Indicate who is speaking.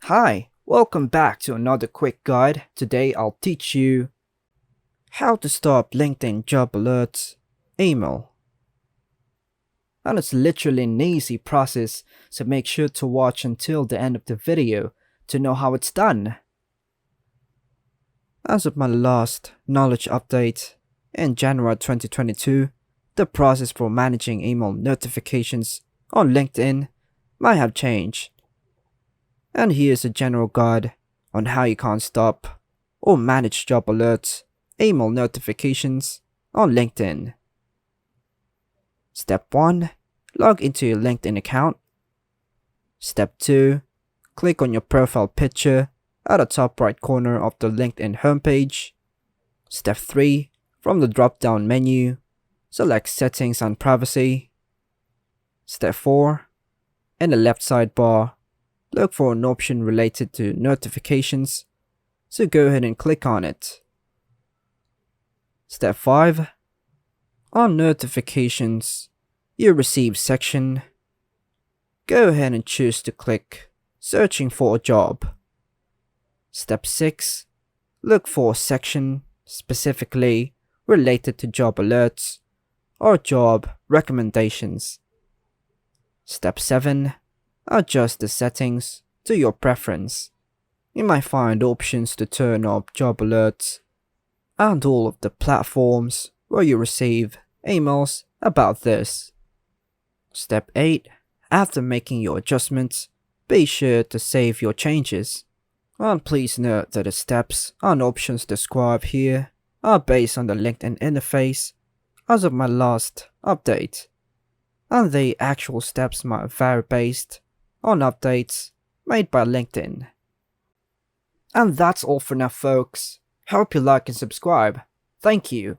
Speaker 1: Hi, welcome back to another quick guide. Today I'll teach you how to stop LinkedIn job alerts email. And it's literally an easy process, so make sure to watch until the end of the video to know how it's done. As of my last knowledge update in January 2022, the process for managing email notifications on LinkedIn might have changed. And here's a general guide on how you can stop or manage job alerts, email notifications on LinkedIn. Step 1. Log into your LinkedIn account. Step 2. Click on your profile picture at the top right corner of the LinkedIn homepage. Step 3. From the drop-down menu, select Settings and Privacy. Step 4. In the left sidebar, look for an option related to notifications, so go ahead and click on it. Step 5. On Notifications, You Receive section, go ahead and choose to click Searching for a Job. Step 6. Look for a section specifically related to job alerts or job recommendations. Step 7. Adjust the settings to your preference. You might find options to turn off job alerts and all of the platforms where you receive emails about this. Step 8. After making your adjustments, be sure to save your changes. And please note that the steps and options described here are based on the LinkedIn interface as of my last update, and the actual steps might vary based on updates made by LinkedIn. And that's all for now, folks. Hope you like and subscribe. Thank you.